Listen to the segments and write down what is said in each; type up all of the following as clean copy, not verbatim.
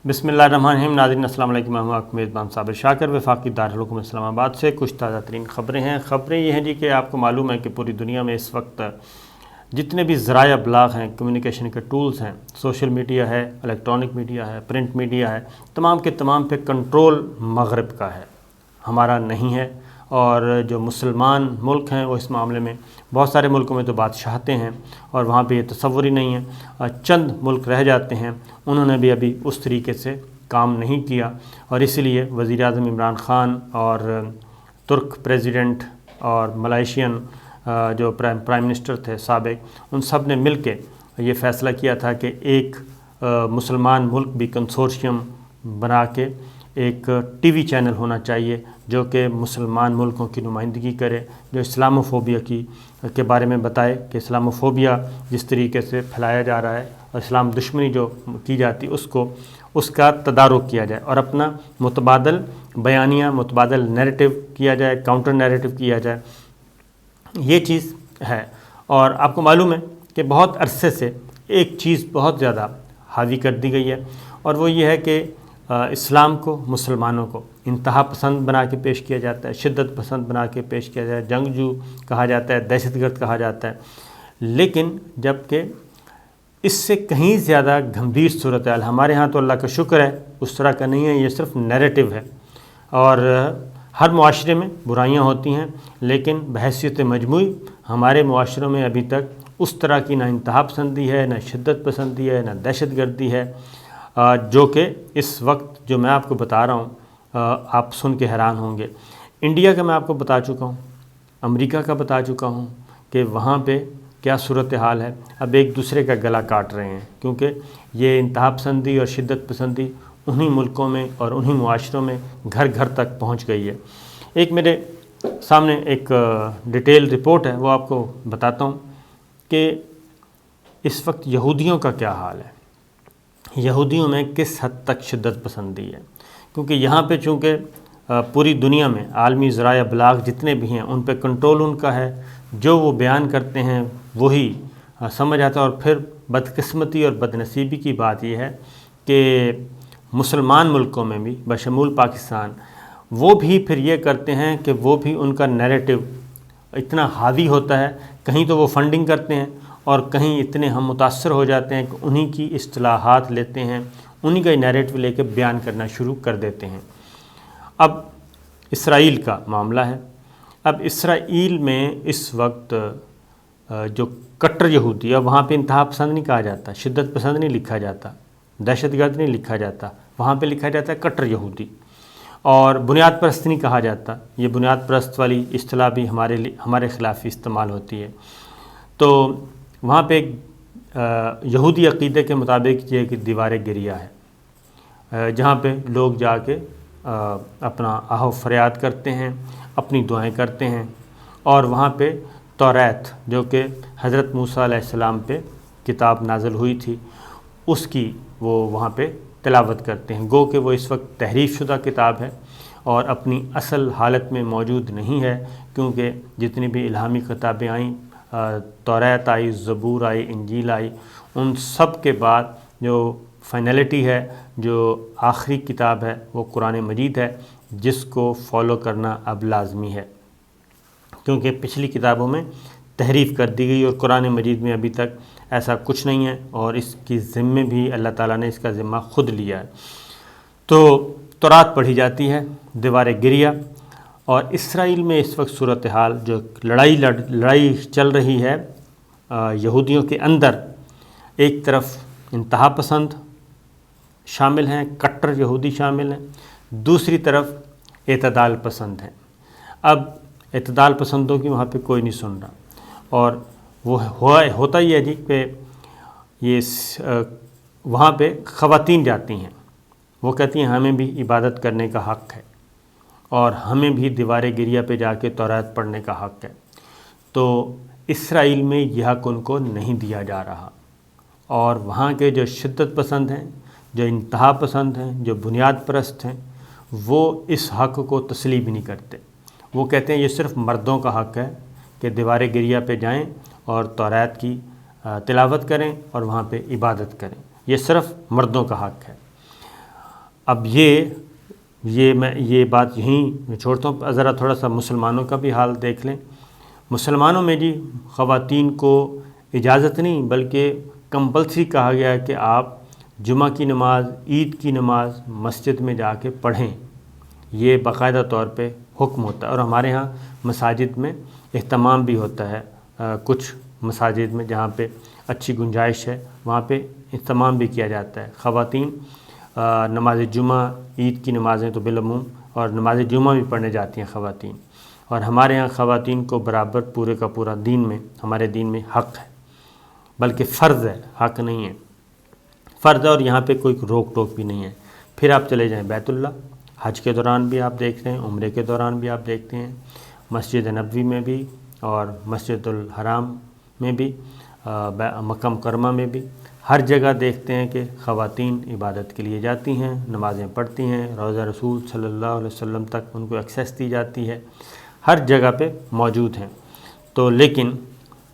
بسم اللہ الرحمن الرحیم۔ ناظرین السلام علیکم، میں ہوں آپ کا میزبان صابر شاکر، وفاقی دارالحکومت اسلام آباد سے کچھ تازہ ترین خبریں ہیں۔ خبریں یہ ہیں جی کہ آپ کو معلوم ہے کہ پوری دنیا میں اس وقت جتنے بھی ذرائع ابلاغ ہیں، کمیونیکیشن کے ٹولز ہیں، سوشل میڈیا ہے، الیکٹرانک میڈیا ہے، پرنٹ میڈیا ہے، تمام کے تمام پہ کنٹرول مغرب کا ہے، ہمارا نہیں ہے۔ اور جو مسلمان ملک ہیں وہ اس معاملے میں، بہت سارے ملکوں میں تو بادشاہتیں ہیں اور وہاں پہ یہ تصور ہی نہیں ہے، چند ملک رہ جاتے ہیں، انہوں نے بھی ابھی اس طریقے سے کام نہیں کیا، اور اسی لیے وزیر اعظم عمران خان اور ترک پریزیڈنٹ اور ملائیشین جو پرائم منسٹر تھے سابق، ان سب نے مل کے یہ فیصلہ کیا تھا کہ ایک مسلمان ملک بھی کنسورشیم بنا کے ایک ٹی وی چینل ہونا چاہیے جو کہ مسلمان ملکوں کی نمائندگی کرے، جو اسلاموفوبیا کے بارے میں بتائے کہ اسلاموفوبیا جس طریقے سے پھیلایا جا رہا ہے اور اسلام دشمنی جو کی جاتی اس کا تدارک کیا جائے اور اپنا متبادل بیانیہ، متبادل نیریٹو کیا جائے، کاؤنٹر نیریٹو کیا جائے، یہ چیز ہے۔ اور آپ کو معلوم ہے کہ بہت عرصے سے ایک چیز بہت زیادہ حاوی کر دی گئی ہے، اور وہ یہ ہے کہ اسلام کو، مسلمانوں کو انتہا پسند بنا کے پیش کیا جاتا ہے، شدت پسند بنا کے پیش کیا جاتا ہے، جنگجو کہا جاتا ہے، دہشت گرد کہا جاتا ہے، لیکن جب کہ اس سے کہیں زیادہ گھمبیر صورتحال ہمارے ہاں تو اللہ کا شکر ہے اس طرح کا نہیں ہے، یہ صرف نیریٹو ہے۔ اور ہر معاشرے میں برائیاں ہوتی ہیں، لیکن بحیثیت مجموعی ہمارے معاشروں میں ابھی تک اس طرح کی نہ انتہا پسندی ہے، نہ شدت پسندی ہے، نہ دہشت گردی ہے، جو کہ اس وقت جو میں آپ کو بتا رہا ہوں آپ سن کے حیران ہوں گے۔ انڈیا کا میں آپ کو بتا چکا ہوں، امریکہ کا بتا چکا ہوں کہ وہاں پہ کیا صورتحال ہے، اب ایک دوسرے کا گلا کاٹ رہے ہیں، کیونکہ یہ انتہا پسندی اور شدت پسندی انہی ملکوں میں اور انہی معاشروں میں گھر گھر تک پہنچ گئی ہے۔ ایک میرے سامنے ایک ڈیٹیل رپورٹ ہے، وہ آپ کو بتاتا ہوں کہ اس وقت یہودیوں کا کیا حال ہے، یہودیوں میں کس حد تک شدت پسندی ہے، کیونکہ یہاں پہ چونکہ پوری دنیا میں عالمی ذرائع ابلاغ جتنے بھی ہیں ان پہ کنٹرول ان کا ہے، جو وہ بیان کرتے ہیں وہی سمجھ آتا ہے۔ اور پھر بدقسمتی اور بدنصیبی کی بات یہ ہے کہ مسلمان ملکوں میں بھی بشمول پاکستان وہ بھی پھر یہ کرتے ہیں کہ وہ بھی ان کا نیریٹو اتنا حاوی ہوتا ہے، کہیں تو وہ فنڈنگ کرتے ہیں اور کہیں اتنے ہم متاثر ہو جاتے ہیں کہ انہی کی اصطلاحات لیتے ہیں، انہی کا نیریٹو لے کے بیان کرنا شروع کر دیتے ہیں۔ اب اسرائیل کا معاملہ ہے، اب اسرائیل میں اس وقت جو کٹر یہودی ہے، وہاں پہ انتہا پسند نہیں کہا جاتا، شدت پسند نہیں لکھا جاتا، دہشت گرد نہیں لکھا جاتا، وہاں پہ لکھا جاتا ہے کٹر یہودی، اور بنیاد پرست نہیں کہا جاتا۔ یہ بنیاد پرست والی اصطلاح بھی ہمارے خلاف استعمال ہوتی ہے۔ تو وہاں پہ ایک یہودی عقیدے کے مطابق یہ ایک دیوار گریہ ہے، جہاں پہ لوگ جا کے اپنا آہ و فریاد کرتے ہیں، اپنی دعائیں کرتے ہیں، اور وہاں پہ توریت جو کہ حضرت موسیٰ علیہ السلام پہ کتاب نازل ہوئی تھی، اس کی وہ وہاں پہ تلاوت کرتے ہیں، گو کہ وہ اس وقت تحریف شدہ کتاب ہے اور اپنی اصل حالت میں موجود نہیں ہے، کیونکہ جتنی بھی الہامی کتابیں آئیں، توریت آئی، زبور آئی، انجیل آئی، ان سب کے بعد جو فائنلٹی ہے، جو آخری کتاب ہے، وہ قرآن مجید ہے، جس کو فالو کرنا اب لازمی ہے، کیونکہ پچھلی کتابوں میں تحریف کر دی گئی اور قرآن مجید میں ابھی تک ایسا کچھ نہیں ہے، اور اس کی ذمے بھی اللہ تعالیٰ نے اس کا ذمہ خود لیا ہے۔ تو تورات پڑھی جاتی ہے، دیوار گریہ، اور اسرائیل میں اس وقت صورتحال جو لڑائی چل رہی ہے یہودیوں کے اندر، ایک طرف انتہا پسند شامل ہیں، کٹر یہودی شامل ہیں، دوسری طرف اعتدال پسند ہیں۔ اب اعتدال پسندوں کی وہاں پہ کوئی نہیں سن رہا، اور وہ ہوتا ہی ہے جی کہ یہ وہاں پہ خواتین جاتی ہیں، وہ کہتی ہیں ہمیں بھی عبادت کرنے کا حق ہے اور ہمیں بھی دیوار گریہ پہ جا کے توریت پڑھنے کا حق ہے۔ تو اسرائیل میں یہ حق ان کو نہیں دیا جا رہا، اور وہاں کے جو شدت پسند ہیں، جو انتہا پسند ہیں، جو بنیاد پرست ہیں، وہ اس حق کو تسلیم نہیں کرتے۔ وہ کہتے ہیں یہ صرف مردوں کا حق ہے کہ دیوار گریہ پہ جائیں اور توریت کی تلاوت کریں اور وہاں پہ عبادت کریں، یہ صرف مردوں کا حق ہے۔ اب میں یہ بات یہیں چھوڑتا ہوں، ذرا تھوڑا سا مسلمانوں کا بھی حال دیکھ لیں۔ مسلمانوں میں جی خواتین کو اجازت نہیں بلکہ کمپلسری کہا گیا ہے کہ آپ جمعہ کی نماز، عید کی نماز مسجد میں جا کے پڑھیں، یہ باقاعدہ طور پہ حکم ہوتا ہے۔ اور ہمارے ہاں مساجد میں اہتمام بھی ہوتا ہے، کچھ مساجد میں جہاں پہ اچھی گنجائش ہے وہاں پہ اہتمام بھی کیا جاتا ہے۔ خواتین نماز جمعہ، عید کی نمازیں تو بالعموم، اور نماز جمعہ بھی پڑھنے جاتی ہیں خواتین، اور ہمارے ہاں خواتین کو برابر پورے کا پورا ہمارے دین میں حق ہے، بلکہ فرض ہے، حق نہیں ہے، فرض ہے، اور یہاں پہ کوئی روک ٹوک بھی نہیں ہے۔ پھر آپ چلے جائیں بیت اللہ، حج کے دوران بھی آپ دیکھتے ہیں، عمرے کے دوران بھی آپ دیکھتے ہیں، مسجد نبوی میں بھی اور مسجد الحرام میں بھی، مکہ مکرمہ میں بھی، ہر جگہ دیکھتے ہیں کہ خواتین عبادت کے لیے جاتی ہیں، نمازیں پڑھتی ہیں، روضہ رسول صلی اللہ علیہ وسلم تک ان کو ایکسیس دی جاتی ہے، ہر جگہ پہ موجود ہیں۔ تو لیکن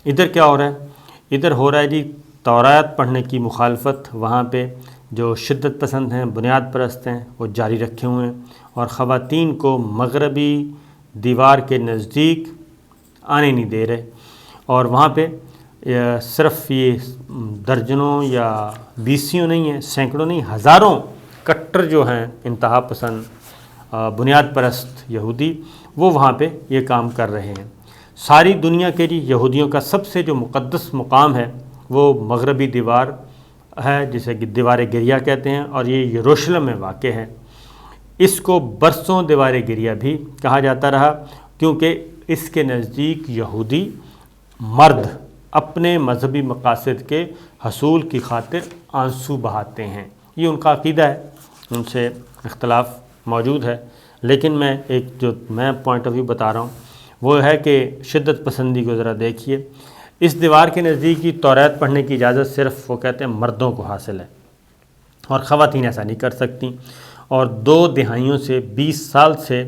ادھر کیا ہو رہا ہے؟ ادھر ہو رہا ہے جی تورات پڑھنے کی مخالفت، وہاں پہ جو شدت پسند ہیں، بنیاد پرست ہیں، وہ جاری رکھے ہوئے ہیں، اور خواتین کو مغربی دیوار کے نزدیک آنے نہیں دے رہے، اور وہاں پہ صرف یہ درجنوں یا بیسیوں نہیں ہیں، سینکڑوں نہیں، ہزاروں کٹر جو ہیں انتہا پسند بنیاد پرست یہودی، وہ وہاں پہ یہ کام کر رہے ہیں۔ ساری دنیا کے جی یہودیوں کا سب سے جو مقدس مقام ہے وہ مغربی دیوار ہے، جسے کہ دیوار گریہ کہتے ہیں، اور یہ یروشلم میں واقع ہے۔ اس کو برسوں دیوار گریہ بھی کہا جاتا رہا، کیونکہ اس کے نزدیک یہودی مرد اپنے مذہبی مقاصد کے حصول کی خاطر آنسو بہاتے ہیں، یہ ان کا عقیدہ ہے، ان سے اختلاف موجود ہے، لیکن جو میں پوائنٹ آف ویو بتا رہا ہوں وہ ہے کہ شدت پسندی کو ذرا دیکھیے۔ اس دیوار کے نزدیک کی تورات پڑھنے کی اجازت صرف وہ کہتے ہیں مردوں کو حاصل ہے، اور خواتین ایسا نہیں کر سکتی، اور 2 دہائیوں سے 20 سال سے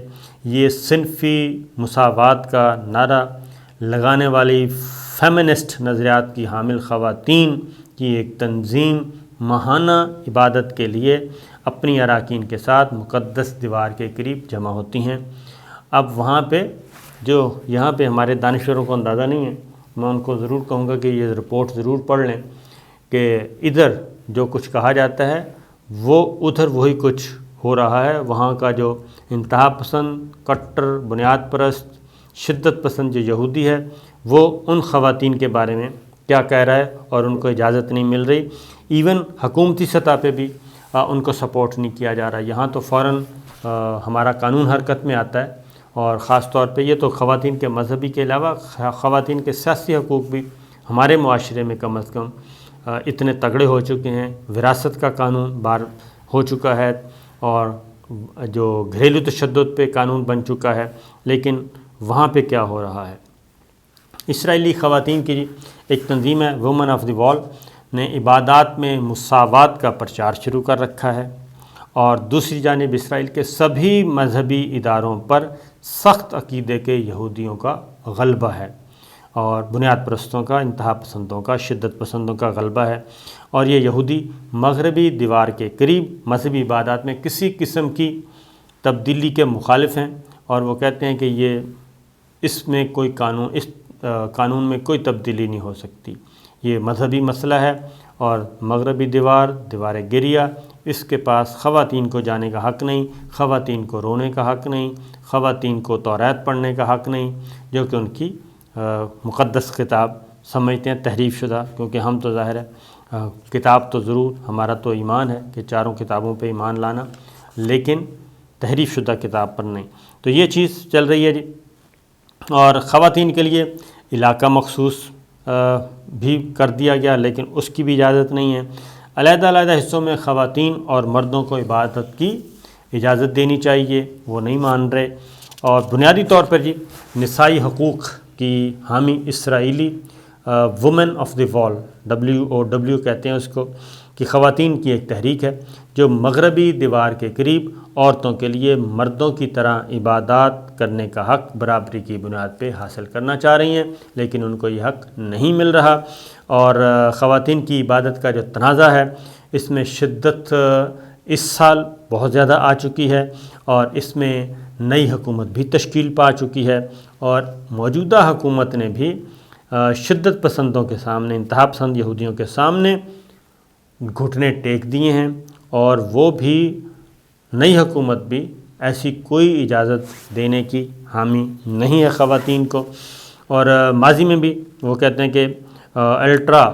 یہ صنفی مساوات کا نعرہ لگانے والی فیمنسٹ نظریات کی حامل خواتین کی ایک تنظیم ماہانہ عبادت کے لیے اپنی اراکین کے ساتھ مقدس دیوار کے قریب جمع ہوتی ہیں۔ اب وہاں پہ یہاں پہ ہمارے دانشوروں کو اندازہ نہیں ہے، میں ان کو ضرور کہوں گا کہ یہ رپورٹ ضرور پڑھ لیں کہ ادھر جو کچھ کہا جاتا ہے وہ ادھر وہی کچھ ہو رہا ہے۔ وہاں کا جو انتہا پسند، کٹر، بنیاد پرست، شدت پسند جو یہودی ہے، وہ ان خواتین کے بارے میں کیا کہہ رہا ہے، اور ان کو اجازت نہیں مل رہی، ایون حکومتی سطح پہ بھی ان کو سپورٹ نہیں کیا جا رہا۔ یہاں تو فوراً ہمارا قانون حرکت میں آتا ہے، اور خاص طور پہ یہ تو خواتین کے مذہبی کے علاوہ خواتین کے سیاسی حقوق بھی ہمارے معاشرے میں کم از کم اتنے تگڑے ہو چکے ہیں، وراثت کا قانون بار ہو چکا ہے، اور جو گھریلو تشدد پہ قانون بن چکا ہے، لیکن وہاں پہ کیا ہو رہا ہے؟ اسرائیلی خواتین کی ایک تنظیم ہے وومن آف دی وال نے عبادات میں مساوات کا پرچار شروع کر رکھا ہے، اور دوسری جانب اسرائیل کے سبھی مذہبی اداروں پر سخت عقیدے کے یہودیوں کا غلبہ ہے، اور بنیاد پرستوں کا، انتہا پسندوں کا، شدت پسندوں کا غلبہ ہے، اور یہ یہودی مغربی دیوار کے قریب مذہبی عبادات میں کسی قسم کی تبدیلی کے مخالف ہیں، اور وہ کہتے ہیں کہ اس قانون میں کوئی تبدیلی نہیں ہو سکتی، یہ مذہبی مسئلہ ہے، اور مغربی دیوار گریہ، اس کے پاس خواتین کو جانے کا حق نہیں، خواتین کو رونے کا حق نہیں، خواتین کو تورات پڑھنے کا حق نہیں، جو کہ ان کی مقدس کتاب سمجھتے ہیں، تحریف شدہ، کیونکہ ہم تو ظاہر ہے کتاب تو ضرور، ہمارا تو ایمان ہے کہ 4 کتابوں پہ ایمان لانا، لیکن تحریف شدہ کتاب پر نہیں۔ تو یہ چیز چل رہی ہے جی، اور خواتین کے لیے علاقہ مخصوص بھی کر دیا گیا، لیکن اس کی بھی اجازت نہیں ہے۔ علیحدہ علیحدہ حصوں میں خواتین اور مردوں کو عبادت کی اجازت دینی چاہیے، وہ نہیں مان رہے، اور بنیادی طور پر جی نسائی حقوق کی حامی اسرائیلی وومن آف دی وال WOW کہتے ہیں اس کو، کہ خواتین کی ایک تحریک ہے جو مغربی دیوار کے قریب عورتوں کے لیے مردوں کی طرح عبادات کرنے کا حق برابری کی بنیاد پہ حاصل کرنا چاہ رہی ہیں، لیکن ان کو یہ حق نہیں مل رہا، اور خواتین کی عبادت کا جو تنازع ہے اس میں شدت اس سال بہت زیادہ آ چکی ہے اور اس میں نئی حکومت بھی تشکیل پا چکی ہے، اور موجودہ حکومت نے بھی شدت پسندوں کے سامنے، انتہا پسند یہودیوں کے سامنے گھٹنے ٹیک دیے ہیں، اور وہ بھی نئی حکومت بھی ایسی کوئی اجازت دینے کی حامی نہیں ہے خواتین کو۔ اور ماضی میں بھی وہ کہتے ہیں کہ الٹرا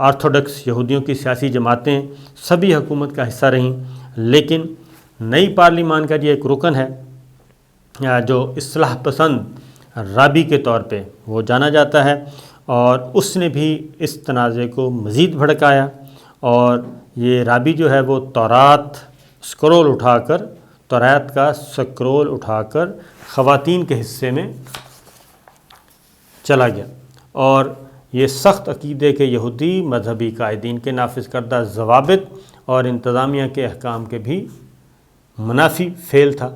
آرتھوڈکس یہودیوں کی سیاسی جماعتیں سبھی حکومت کا حصہ رہیں، لیکن نئی پارلیمان کا یہ ایک رکن ہے جو اصلاح پسند رابی کے طور پہ وہ جانا جاتا ہے، اور اس نے بھی اس تنازع کو مزید بھڑکایا، اور یہ رابی جو ہے وہ تورات کا سکرول اٹھا کر خواتین کے حصے میں چلا گیا، اور یہ سخت عقیدے کے یہودی مذہبی قائدین کے نافذ کردہ ضوابط اور انتظامیہ کے احکام کے بھی منافی فعل تھا۔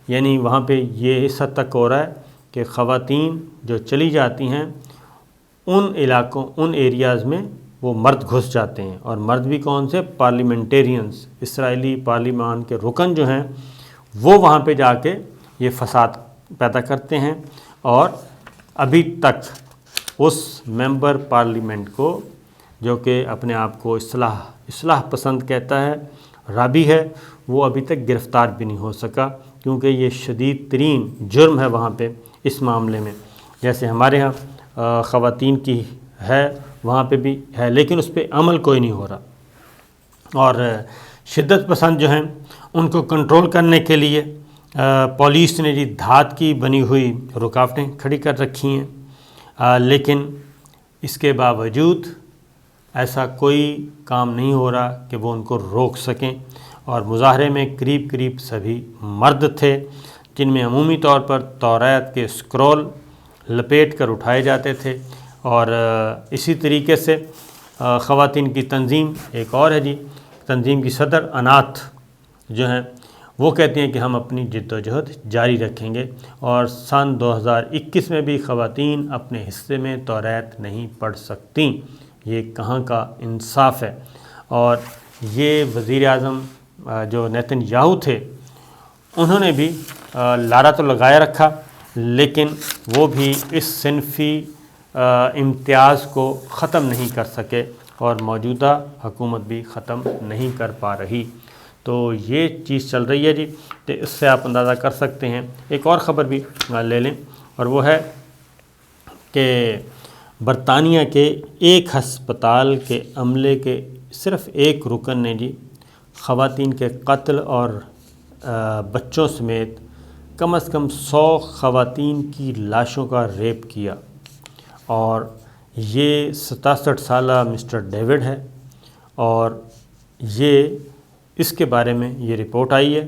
یعنی وہاں پہ یہ اس حد تک ہو رہا ہے کہ خواتین جو چلی جاتی ہیں ان علاقوں، ان ایریاز میں وہ مرد گھس جاتے ہیں، اور مرد بھی کون سے؟ پارلیمنٹیرینز، اسرائیلی پارلیمان کے رکن جو ہیں وہ وہاں پہ جا کے یہ فساد پیدا کرتے ہیں، اور ابھی تک اس ممبر پارلیمنٹ کو جو کہ اپنے آپ کو اصلاح پسند کہتا ہے، رابی ہے، وہ ابھی تک گرفتار بھی نہیں ہو سکا، کیونکہ یہ شدید ترین جرم ہے وہاں پہ اس معاملے میں۔ جیسے ہمارے ہاں خواتین کی ہے، وہاں پہ بھی ہے، لیکن اس پہ عمل کوئی نہیں ہو رہا، اور شدت پسند جو ہیں ان کو کنٹرول کرنے کے لیے پولیس نے جی دھات کی بنی ہوئی رکاوٹیں کھڑی کر رکھی ہیں، لیکن اس کے باوجود ایسا کوئی کام نہیں ہو رہا کہ وہ ان کو روک سکیں، اور مظاہرے میں قریب سبھی مرد تھے، جن میں عمومی طور پر توریت کے اسکرول لپیٹ کر اٹھائے جاتے تھے، اور اسی طریقے سے خواتین کی تنظیم ایک اور ہے جی، تنظیم کی صدر انات جو ہیں وہ کہتے ہیں کہ ہم اپنی جد و جہد جاری رکھیں گے، اور سن 2021 میں بھی خواتین اپنے حصے میں توریت نہیں پڑھ سکتیں۔ یہ کہاں کا انصاف ہے؟ اور یہ وزیر اعظم جو نیتن یاہو تھے انہوں نے بھی لارا تو لگایا رکھا، لیکن وہ بھی اس صنفی امتیاز کو ختم نہیں کر سکے، اور موجودہ حکومت بھی ختم نہیں کر پا رہی۔ تو یہ چیز چل رہی ہے جی، تو اس سے آپ اندازہ کر سکتے ہیں۔ ایک اور خبر بھی لے لیں، اور وہ ہے کہ برطانیہ کے ایک ہسپتال کے عملے کے صرف ایک رکن نے جی خواتین کے قتل اور بچوں سمیت کم از کم 100 خواتین کی لاشوں کا ریپ کیا، اور یہ 67 سالہ مسٹر ڈیوڈ ہے، اور یہ اس کے بارے میں یہ رپورٹ آئی ہے